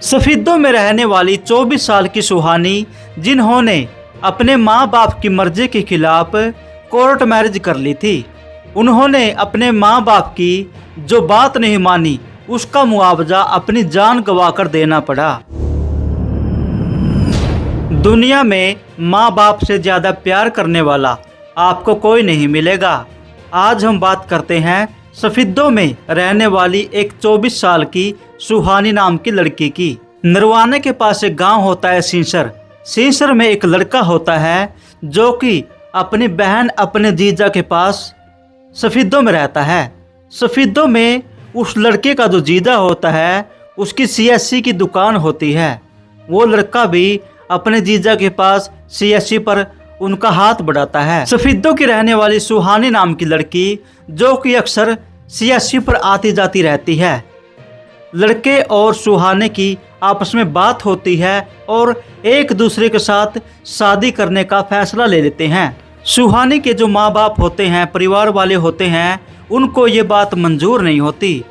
सफीदों में रहने वाली 24 साल की सुहानी, जिन्होंने अपने माँ बाप की मर्जी के खिलाफ कोर्ट मैरिज कर ली थी, उन्होंने अपने माँ बाप की जो बात नहीं मानी उसका मुआवजा अपनी जान गंवाकर देना पड़ा। दुनिया में माँ बाप से ज़्यादा प्यार करने वाला आपको कोई नहीं मिलेगा। आज हम बात करते हैं सफीदों में रहने वाली एक 24 साल की सुहानी नाम की लड़की की। नरवाने के पास एक गांव होता है सींसर। सींसर में एक लड़का होता है जो कि अपनी बहन अपने जीजा के पास सफीदों में रहता है। सफीदों में उस लड़के का जो जीजा होता है उसकी सीएससी की दुकान होती है। वो लड़का भी अपने जीजा के पास सीएससी पर उनका हाथ बढ़ाता है। सफीदों की रहने वाली सुहानी नाम की लड़की जो कि अक्सर सीएससी पर आती जाती रहती है। लड़के और सुहाने की आपस में बात होती है और एक दूसरे के साथ शादी करने का फैसला ले लेते हैं। सुहानी के जो माँ बाप होते हैं, परिवार वाले होते हैं, उनको ये बात मंजूर नहीं होती।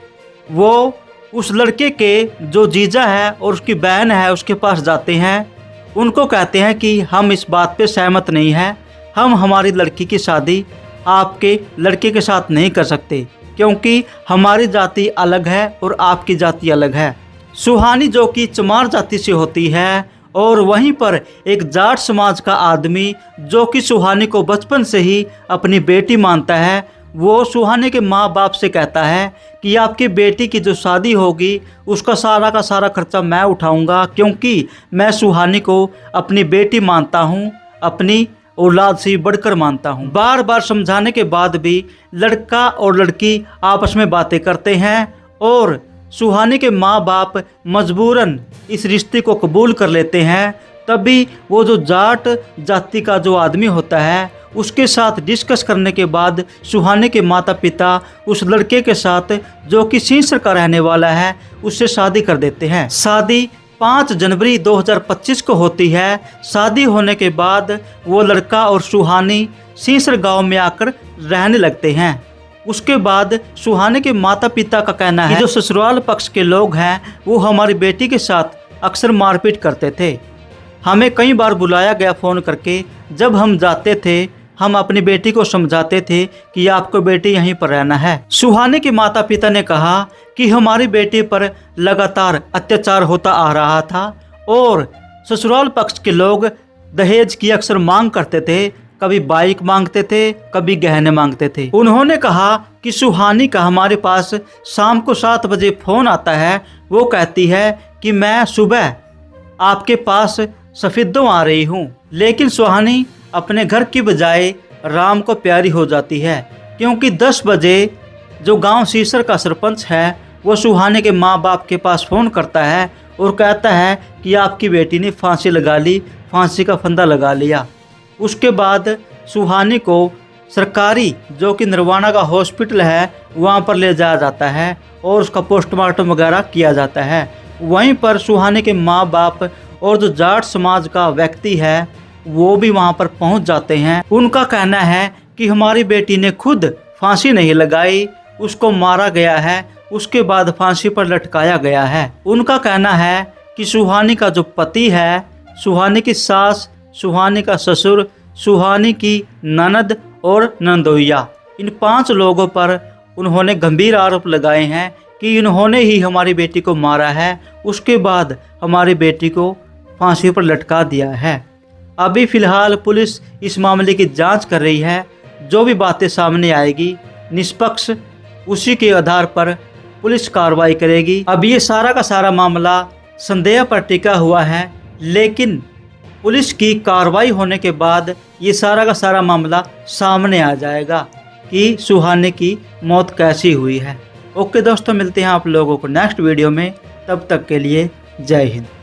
वो उस लड़के के जो जीजा है और उसकी बहन है उसके पास जाते हैं। उनको कहते हैं कि हम इस बात पे सहमत नहीं हैं, हम हमारी लड़की की शादी आपके लड़के के साथ नहीं कर सकते क्योंकि हमारी जाति अलग है और आपकी जाति अलग है। सुहानी जो कि चमार जाति से होती है और वहीं पर एक जाट समाज का आदमी जो कि सुहानी को बचपन से ही अपनी बेटी मानता है, वो सुहानी के माँ बाप से कहता है कि आपकी बेटी की जो शादी होगी उसका सारा का सारा खर्चा मैं उठाऊंगा क्योंकि मैं सुहानी को अपनी बेटी मानता हूँ, अपनी औलाद से बढ़कर मानता हूँ। बार बार समझाने के बाद भी लड़का और लड़की आपस में बातें करते हैं और सुहानी के माँ बाप मजबूरन इस रिश्ते को कबूल कर लेते हैं। तभी वो जो जाट जाति का जो आदमी होता है उसके साथ डिस्कस करने के बाद सुहानी के माता पिता उस लड़के के साथ जो कि सींसर का रहने वाला है उससे शादी कर देते हैं। शादी 5 जनवरी 2025 को होती है। शादी होने के बाद वो लड़का और सुहानी सींसर गांव में आकर रहने लगते हैं। उसके बाद सुहानी के माता पिता का कहना है कि जो ससुराल पक्ष के लोग हैं वो हमारी बेटी के साथ अक्सर मारपीट करते थे। हमें कई बार बुलाया गया फ़ोन करके, जब हम जाते थे हम अपनी बेटी को समझाते थे कि आपको बेटी यहीं पर रहना है। सुहानी के माता पिता ने कहा कि हमारी बेटी पर लगातार अत्याचार होता आ रहा था और ससुराल पक्ष के लोग दहेज की अक्सर मांग करते थे, कभी बाइक मांगते थे, कभी गहने मांगते थे। उन्होंने कहा कि सुहानी का हमारे पास शाम को 7 बजे फ़ोन आता है। वो कहती है कि मैं सुबह आपके पास सफीदों आ रही हूँ, लेकिन सुहानी अपने घर की बजाय राम को प्यारी हो जाती है क्योंकि 10 बजे जो गांव सींसर का सरपंच है वो सुहानी के माँ बाप के पास फ़ोन करता है और कहता है कि आपकी बेटी ने फांसी लगा ली, फांसी का फंदा लगा लिया। उसके बाद सुहानी को सरकारी जो कि नरवाना का हॉस्पिटल है वहाँ पर ले जाया जाता है और उसका पोस्टमार्टम वगैरह किया जाता है। वहीं पर सुहानी के माँ बाप और जो जाट समाज का व्यक्ति है वो भी वहाँ पर पहुँच जाते हैं। उनका कहना है कि हमारी बेटी ने खुद फांसी नहीं लगाई, उसको मारा गया है, उसके बाद फांसी पर लटकाया गया है। उनका कहना है कि सुहानी का जो पति है, सुहानी की सास, सुहानी का ससुर, सुहानी की ननद और नंदोइया, इन 5 लोगों पर उन्होंने गंभीर आरोप लगाए हैं कि इन्होंने ही हमारी बेटी को मारा है, उसके बाद हमारी बेटी को फांसी पर लटका दिया है। अभी फ़िलहाल पुलिस इस मामले की जांच कर रही है। जो भी बातें सामने आएगी निष्पक्ष उसी के आधार पर पुलिस कार्रवाई करेगी। अब ये सारा का सारा मामला संदेह पर टिका हुआ है, लेकिन पुलिस की कार्रवाई होने के बाद ये सारा का सारा मामला सामने आ जाएगा कि सुहानी की मौत कैसी हुई है। ओके दोस्तों, मिलते हैं आप लोगों को नेक्स्ट वीडियो में। तब तक के लिए जय हिंद।